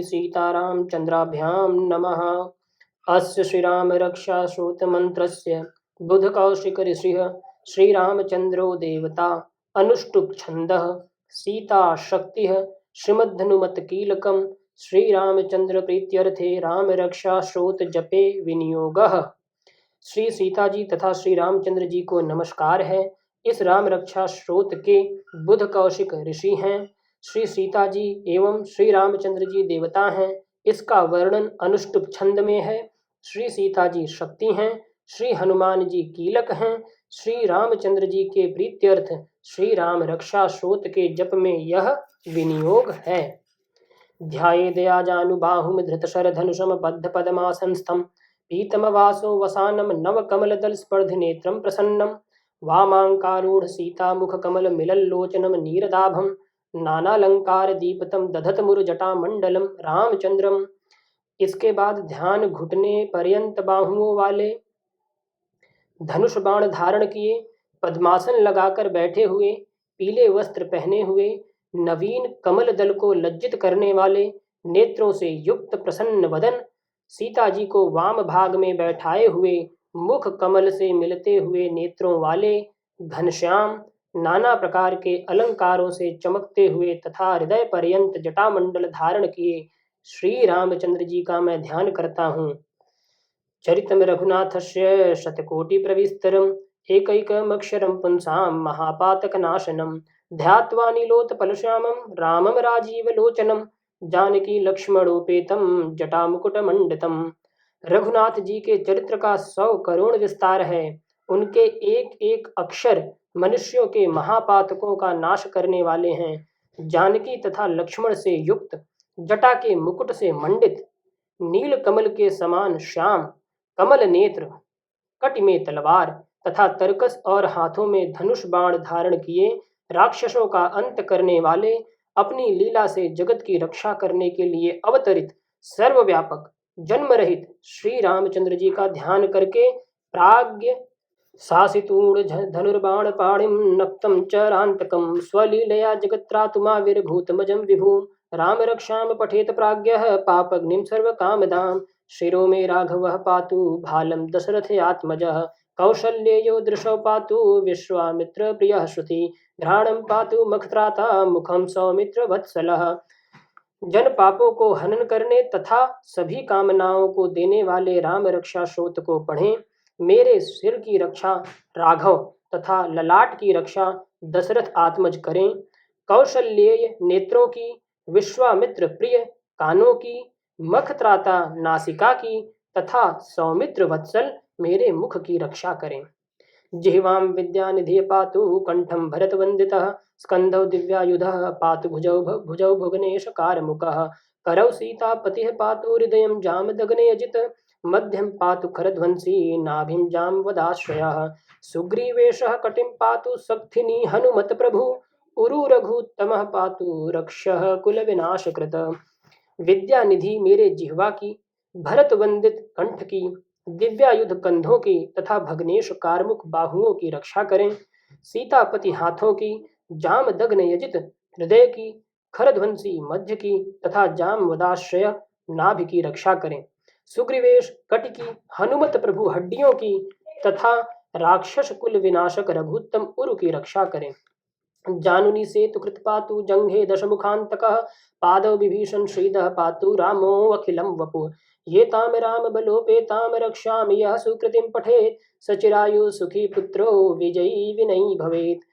सीतारामचन्द्राभ्यां नमः। अस्य श्रीरामरक्षाश्रोतमन्त्रस्य बुधकौशिकऋषिः श्रीरामचन्द्रो देवता अनुष्टुप् छन्दः सीताशक्तिः श्रीमद्धनुमत्कीलकं श्रीरामचन्द्रप्रीत्यर्थे रामरक्षाश्रोतजपे विनियोगः। श्री सीता जी तथा श्री रामचंद्र जी को नमस्कार है। इस राम रक्षा स्रोत के बुध कौशिक ऋषि हैं। श्री सीता जी एवं श्री रामचंद्र जी देवता हैं। इसका वर्णन अनुष्टुप छंद में है। श्री सीता जी शक्ति हैं, श्री हनुमान जी कीलक हैं। श्री रामचंद्र जी के प्रीत्यर्थ श्री राम रक्षा स्रोत के जप में यह विनियोग है। ध्यायेदयाजानुबाहुं धृतशरधनुषं बद्धपद्मासनस्थं पीतमवासो वसानं नवकमलदलस्पर्धिनेत्रं प्रसन्नं वामाङ्कारूढ सीतामुखकमलमिलल्लोचनं नीरदाभं नानालंकारदीपितं दधतमुरजटामण्डलं रामचंद्रम। इसके बाद ध्यान घुटने पर्यंत बाहुओं वाले धनुष बाण धारण किए, पद्मासन लगाकर बैठे हुए, पीले वस्त्र पहने हुए, नवीन कमल दल को लज्जित करने वाले नेत्रों से युक्त प्रसन्न वदन, सीता जी को वाम भाग में बैठाए हुए, मुख कमल से मिलते हुए नेत्रों वाले, घनश्याम, नाना प्रकार के अलंकारों से चमकते हुए तथा हृदय पर्यंत जटामंडल धारण किए श्री रामचंद्र जी का मैं ध्यान करता हूँ। चरितम रघुनाथस्य शतकोटिप्रविस्तरम् एकैकमक्षरं पुंसां महापातकनाशनं ध्यात्वा नीलोत्पलश्यामं रामं राजीवलोचनं जानकी लक्ष्मणोपेतं जटामुकुटमण्डितं। रघुनाथ जी के चरित्र का 100 करोड़ विस्तार है। उनके एक एक अक्षर मनुष्यों के महापातकों का नाश करने वाले हैं। जानकी तथा लक्ष्मण से युक्त, जटा के मुकुट से मंडित, नील कमल के समान श्याम, कमल नेत्र, कटि में तलवार तथा तरकस और हाथों में धनुष बाण धारण किए, राक्षसों का अंत करने वाले, अपनी लीला से जगत की रक्षा करने के लिए अवतरित सर्वव्यापक जन्म रहित श्री रामचंद्र जी का ध्यान करके प्राज्ञ शासितूढ़ धनुर्बाण पाणिम नक्तं चरान्तकं स्वलीलया जगत्रातुमाविर्भूतमजं विभु राम रक्षाम पठेत प्राज्ञः पापग्निं सर्वकामदां शिरो मे राघवः पातु भालं दशरथयात्मजः कौशल्येयो दृशौ पातु विश्वामित्र प्रियः श्रुति घ्राणं पातु मखत्राता मुखं सौमित्र वत्सलः। जन पापों को हनन करने तथा सभी कामनाओं को देने वाले राम रक्षा स्रोत को पढ़ें। मेरे सिर की रक्षा राघव तथा ललाट की रक्षा दशरथ आत्मज करें। कौशल्येय नेत्रों की, विश्वामित्र प्रिय कानों की, मखत्राता नासिका की तथा सौमित्र वत्सल मेरे मुख की रक्षा करें। जिह्वां विद्यानिधि पातु कंठं भरतवंदितः स्कंधौ दिव्यायुधः पातु भुजौ भुवनेशकारमुकः करौ सीतापतिः पातु हृदयं जामदग्ने अजित मध्यम पातु खरध्वंसी नाभिं जाम्बवदाश्रयः सुग्रीवेशः कटिं पातु सक्थिनी हनुमत प्रभु उरु रघुत्तमः पातु रक्षः कुल विनाशकृत। विद्यानिधि मेरे जिह्वा की, भरत वंदित कंठ की, दिव्यायुध कंधों की तथा भग्नेश कारमुक बाहुओं की रक्षा करें। सीतापति हाथों की, जामदग्न यजित हृदय की, खरध्वंसी मध्य की तथा जामवदाश्रय नाभि की रक्षा करें। सुग्रीवेश कटि की, हनुमत प्रभु हड्डियों की तथा राक्षस कुल विनाशक रघुत्तम उरु की रक्षा करें। जानुनी सेतु कृत पातु जंघे दशमुखांतकः पादौ विभीषण श्रीदः पातु रामो अखिलं वपुः ये ताम राम बलोपेताम रक्षामि यः सुकृतिं पठेत् सचिरायु सुखी पुत्रो विजयी विनयी भवेत्।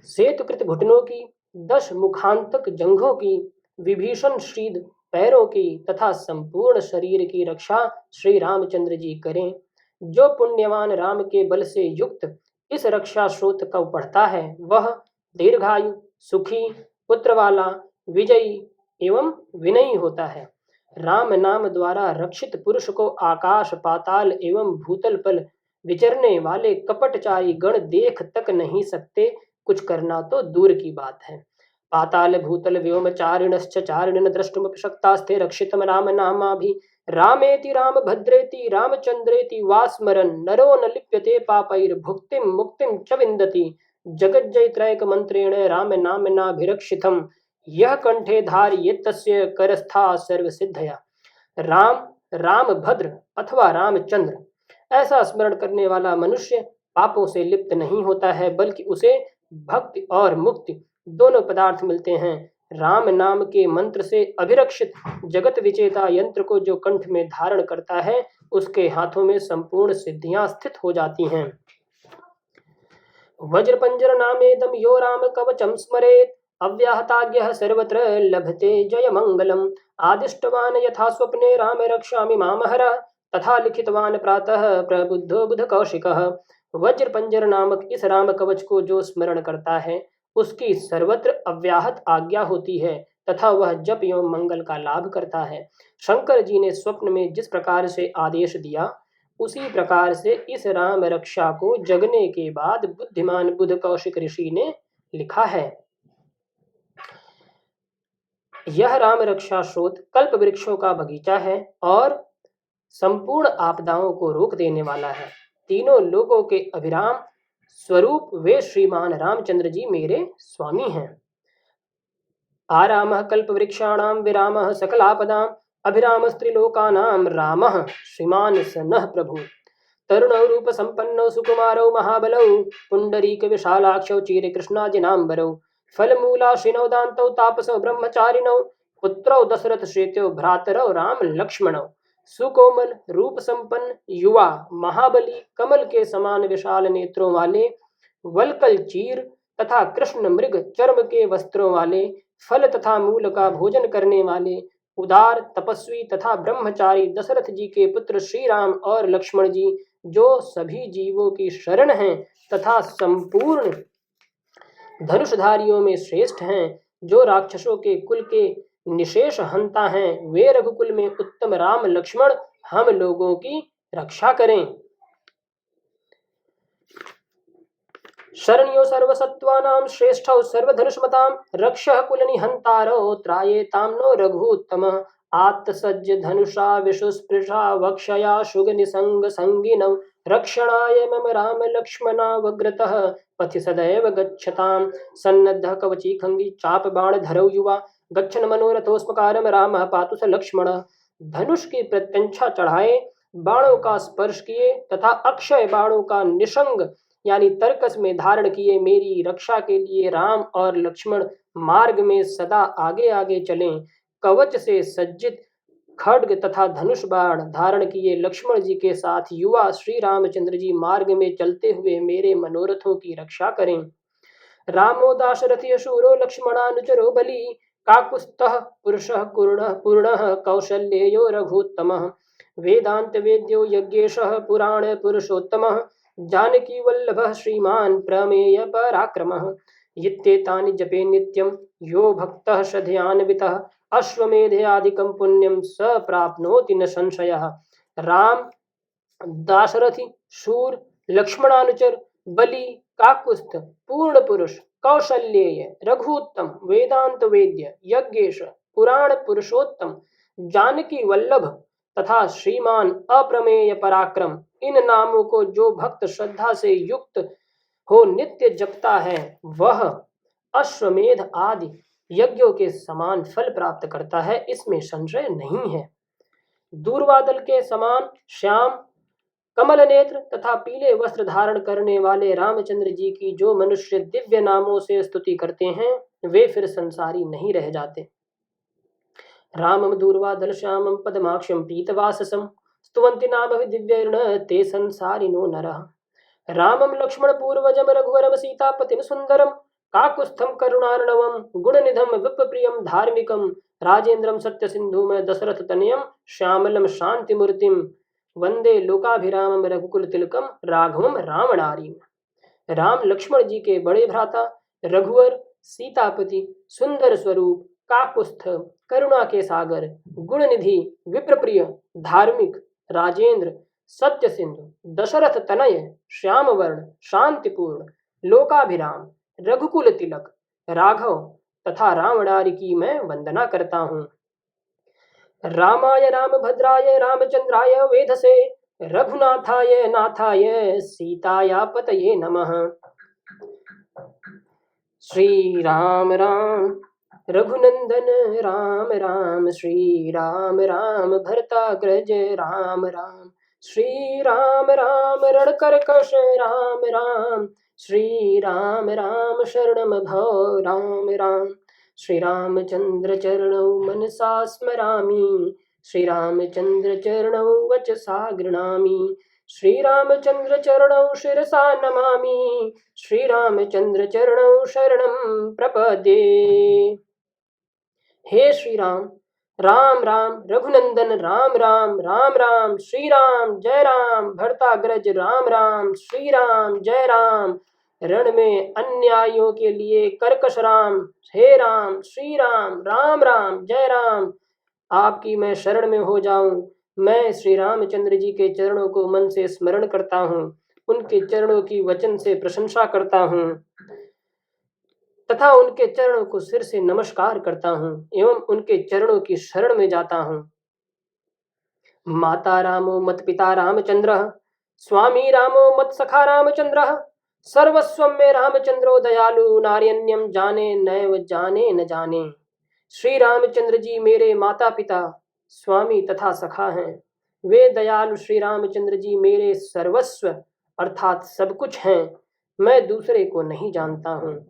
सेतुकृत घुटनों की, 10 मुखांतक जंघों की, विभीषण श्रीद पैरों की तथा संपूर्ण शरीर की रक्षा श्री रामचंद्र जी करें। जो पुण्यवान राम के बल से युक्त इस रक्षा स्रोत को पढ़ता है वह दीर्घायु, सुखी, पुत्र वाला, विजयी एवं विनयी होता है। राम नाम द्वारा रक्षित पुरुष को आकाश पाताल एवं भूतल पर विचरने वाले कपटचारी गण देख तक नहीं सकते, कुछ करना तो दूर की बात है। पाताल भूतल व्योमचारिणश्च चारिणन द्रष्टुमपि शक्तास्ते रक्षितम राम नामाभि रामेति राम भद्रेति रामचंद्रेति वा स्मरन् नरो न लिप्यते पापैर्भुक्तिं मुक्तिं च विन्दति जगज्जयत्रैक मंत्रेण राम नामनाभिरक्षितम् यह कंठे धार्येत्तस्य करस्था सर्व सिद्धया। राम, रामभद्र अथवा रामचंद्र, ऐसा स्मरण करने वाला मनुष्य पापों से लिप्त नहीं होता है, बल्कि उसे भक्ति और मुक्ति दोनों पदार्थ मिलते हैं। राम नाम के मंत्र से अभिरक्षित जगत विजेता यंत्र को जो कंठ में धारण करता है, उसके हाथों में संपूर्ण सिद्धियां स्थित हो जाती हैं। वज्रपंजर नामेदम यो राम कवचम स्मरेत, अव्याहताज्ञः सर्वत्र लभते जय मंगलम। आदिष्टवान यथा स्वप्ने राम रक्षामि मामहरः, तथा लिखितवान प्रातः प्रबुद्धो बुध कौशिकः। वज्रपंजर नामक इस राम कवच को जो स्मरण करता है, उसकी सर्वत्र अव्याहत आज्ञा होती है तथा वह जप एवं मंगल का लाभ करता है। शंकर जी ने स्वप्न में जिस प्रकार से आदेश दिया, उसी प्रकार से इस राम रक्षा को जगने के बाद बुद्धिमान बुध कौशिक ऋषि ने लिखा है। यह राम रक्षा स्रोत कल्प वृक्षों का बगीचा है और संपूर्ण आपदाओं को रोक देने वाला है। तीनों लोगों के अभिराम स्वरूप वे श्रीमान रामचंद्र जी मेरे स्वामी हैं। आरामः कल्पवृक्षाणां विरामः सकलापदां, अभिराम स्त्रीलोकानां रामः श्रीमान स नः प्रभु। तरुणौ रूप संपन्नौ सुकुमारौ महाबलौ, पुंडरीक विशालाक्षौ चीर कृष्णाजिनांबरौ। फलमूलाशिनौ दान्तौ तापसौ ब्रह्मचारिणौ, पुत्रौ दशरथ श्रेत्यो भ्रातरौ राम लक्ष्मणौ। सुकोमल रूप संपन्न युवा महाबली, कमल के समान विशाल नेत्रों वाले, वलकल चीर तथा कृष्ण मृग चर्म के वस्त्रों वाले, फल तथा मूल का भोजन करने वाले, उदार तपस्वी तथा ब्रह्मचारी दशरथ जी के पुत्र श्री राम और लक्ष्मण जी, जो सभी जीवों की शरण हैं तथा संपूर्ण धनुषधारियों में श्रेष्ठ हैं, जो राक्षसों के कुल के निशेष हंता हैं, वे रघुकुल में उत्तम राम लक्ष्मण हम लोगों की रक्षा करें। शरण्यो सर्वसत्त्वानां श्रेष्ठौ सर्वधनुष्मतां, रक्षः कुलनिहन्तारौ त्रायेतां नो रघुत्तमः। आत्तसज्ज धनुषा विशुस्पृशा वक्षया शुगनिसंग संगिनौ, रक्षणाय मम राम लक्ष्मणा वग्रतः पथि सदैव गच्छतां। सन्नद्धः कवची खंगी चाप बाण धरौ युवा, गच्छन मनोरथोस्मकारम रामः पातु स लक्ष्मणः। धनुष की प्रत्यंछा चढ़ाए, बाणों का स्पर्श किए तथा अक्षय बाणों का निशंग यानी तर्कस में धारण किए मेरी रक्षा के लिए राम और लक्ष्मण मार्ग में सदा आगे आगे चलें। कवच से सज्जित खड्ग तथा धनुष बाण धारण किए लक्ष्मण जी के साथ युवा श्री रामचंद्र जी मार्ग में चलते हुए मेरे मनोरथों की रक्षा करें। रामो दाशरथी शूरो लक्ष्मणानुचरो बली, काकुत्स्थः पुरुषः पूर्णः कौशल्येयो रघुत्तमः। वेदांत वेद्यो यज्ञेशः पुराण पुरुषोत्तमः, जानकी वल्लभः श्रीमान प्रमेय पराक्रमः। इत्येतानि जपे नित्यं यो भक्तः श्रद्धयान्वितः, अश्वमेधयादिकं पुण्यं स प्राप्नोति न संशयः। राम, दाशरथी, शूर, लक्ष्मणानुचर, बलि, काकुस्थ, पूर्ण पुरुष, कौशल्येय, रघुत्तम, वेदांत वेद्य, यज्ञेश, पुराण पुरुषोत्तम, जानकी वल्लभ तथा श्रीमान अप्रमेय पराक्रम, इन नामों को जो भक्त श्रद्धा से युक्त हो नित्य जपता है, वह अश्वमेध आदि यज्ञों के समान फल प्राप्त करता है, इसमें संशय नहीं है। दूरबादल के समान श्याम, कमल नेत्र तथा पीले वस्त्र धारण करने वाले रामचंद्र जी की जो मनुष्य दिव्य नामों से स्तुति करते हैं, वे फिर संसारी नहीं रह जाते। रामम दूरबादल श्यामम पद्माक्षम पीतवाससम, स्तुवन्ति नाम दिव्यैर्न ते संसारिनो नरः। रामम लक्ष्मण पूर्वजम रघुवरम सीतापतिम सुंदरम, काकुत्स्थम करुणार्णवम गुणनिधम विप्रियम धार्मिकम, राजेंद्रम सत्य सिंधुम दशरथ तनयम श्यामलम शांति मूर्तिम, वंदे लोकाभिरामम रघुकुल तिलकम राघवम रावणारी। राम लक्ष्मण जी के बड़े भ्राता, रघुवर, सीतापति, सुंदर स्वरूप, काकुस्थ, करुणा के सागर, गुणनिधि, विप्रप्रिय, धार्मिक, राजेंद्र, सत्य सिंधु, दशरथ तनय, श्यामवर्ण, शांतिपूर्ण, लोकाभिराम, रघुकुल तिलक, राघव तथा रावणारी की मैं वंदना करता हूँ। रामाय रामभद्राय रामचंद्राय वेधसे, रघुनाथाय नाथाय सीताया पतये नमः। श्री राम राम रघुनंदन राम राम, श्री राम राम भरताग्रज राम राम, श्री राम राम रणकरकश राम राम, श्री राम राम शरणम भव राम राम, श्री रामचंद्र चरणौ मनसा स्मरामि, श्री रामचंद्र चरणौ वचसा गृह्णामि, श्री रामचंद्र चरणौ शिरसा नमामि, श्री रामचंद्र चरणौ शरणं प्रपद्ये। हे श्री राम, राम राम रघुनंदन राम राम, राम राम श्री राम, जय राम भरताग्रज राम राम, श्री राम जय राम, रण में अन्यायियों के लिए कर्कश राम, हे राम श्री राम, राम राम जय राम। आपकी मैं शरण में हो जाऊं। मैं श्री रामचंद्र जी के चरणों को मन से स्मरण करता हूँ, उनके चरणों की वचन से प्रशंसा करता हूँ तथा उनके चरणों को सिर से नमस्कार करता हूँ एवं उनके चरणों की शरण में जाता हूँ। माता रामो मत पिता रामचंद्र, स्वामी रामो मत सखा रामचंद्र, सर्वस्वं में रामचंद्रो दयालु, नार्यन्यम जाने नैव जाने न जाने। श्री रामचंद्र जी मेरे माता पिता, स्वामी तथा सखा हैं। वे दयालु श्री रामचंद्र जी मेरे सर्वस्व अर्थात सब कुछ हैं। मैं दूसरे को नहीं जानता हूँ।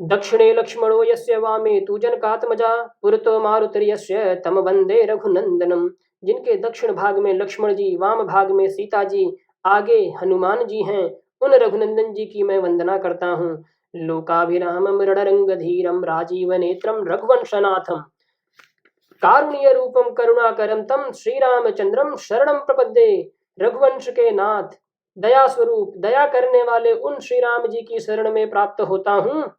दक्षिणे लक्ष्मणो यस्य वामे तु जनकात्मजा, पुरतो मारुतिर्यस्य तम वंदे रघुनंदनम। जिनके दक्षिण भाग में लक्ष्मण जी, वाम भाग में सीता जी, आगे हनुमान जी हैं, उन रघुनंदन जी की मैं वंदना करता हूँ। लोकाभिरामम रणरंगधीरम, राजीव नेत्रम रघुवंशनाथम, कारुण्य रूपम करुणाकरम तम श्री रामचंद्रम शरणम प्रपद्ये। रघुवंश के नाथ, दया स्वरूप, दया करने वाले उन श्री राम जी की शरण में प्राप्त होता हूँ।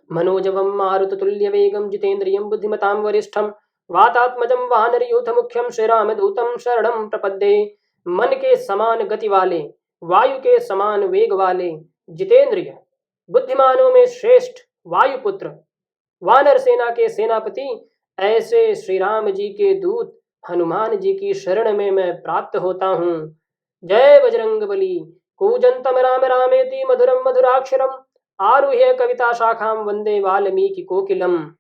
मनोजवम मारुततुल्यवेगं, जितेन्द्रियं बुद्धिमतां वरिष्ठं, वातात्मजं वानरयूथमुख्यं, श्रीरामदूतं शरणं प्रपद्ये। मन के समान गति वाले, वायु के समान वेग वाले, जितेंद्रिय, बुद्धिमानों में श्रेष्ठ वायुपुत्र, वानर सेना के सेनापति, ऐसे श्री राम जी के दूत हनुमान जी की शरण में मैं प्राप्त होता हूँ। जय बजरंगबली। कूजंतम राम रामेति मधुरम मधुराक्षरम, आरुह्य कविता शाखां वंदे वाल्मीकि कोकिलम।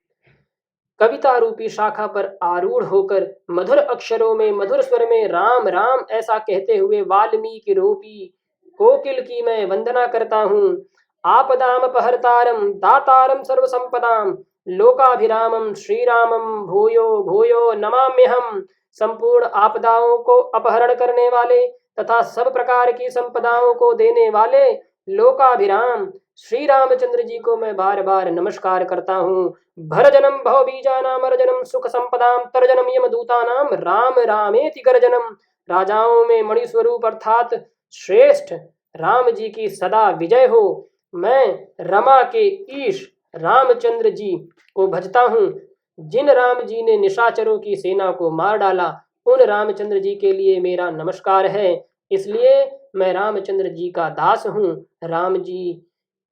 कविता रूपी शाखा पर आरूढ़ होकर मधुर अक्षरों में, मधुर स्वर में राम राम ऐसा कहते हुए वाल्मीकि रूपी कोकिल की मैं वंदना करता हूँ। आपदाम अपहर्तारम दातारम सर्व संपदाम, लोकाभिरामम श्रीरामम भूयो भूयो नमाम्यहम। संपूर्ण आपदाओं को अपहरण करने वाले तथा सब प्रकार की संपदाओं को देने वाले लोकाभिराम श्री रामचंद्र जी को मैं बार बार नमस्कार करता हूँ। भरजनम भवबीजानाम अर्जनम, सुख संपदाम तर्जनम, यमदूतानाम राम रामेति गर्जनम। राजाओं में मणि स्वरूप अर्थात श्रेष्ठ राम जी की सदा विजय हो। मैं रमा के ईश रामचंद्र जी को भजता हूँ। जिन राम जी ने निशाचरों की सेना को मार डाला, उन रामचंद्र जी के लिए मेरा नमस्कार है। इसलिए मैं रामचंद्र जी का दास हूँ। राम जी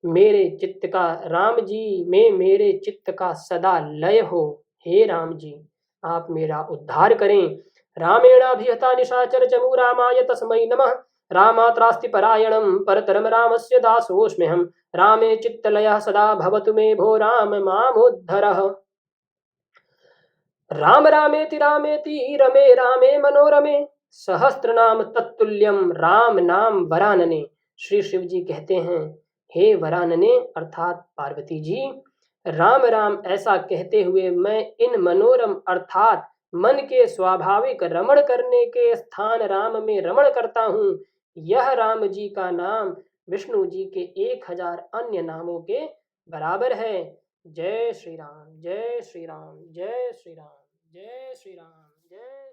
में मेरे चित्त का सदा लय हो। हे राम जी, आप मेरा उद्धार करें। रामेणाभिहता निशाचर चमू रामाय तस्मै नमः। रामात्रास्ति परायणं परतरम रामस्य दासोऽस्म्यहम्। रामे चित्तलयः सदा भवतु मे भो राम मामुद्धरः। राम रामेति रामेति रमे रामे मनोरमे, सहस्त्रनाम तत्तुल्यम राम नाम वरानने। श्री शिव जी कहते हैं, हे वरानने अर्थात पार्वती जी, राम राम ऐसा कहते हुए मैं इन मनोरम अर्थात मन के स्वाभाविक रमण करने के स्थान राम में रमण करता हूँ। यह राम जी का नाम विष्णु जी के 1000 अन्य नामों के बराबर है। जय श्री राम, जय श्री राम, जय श्री राम, जय श्री राम, जय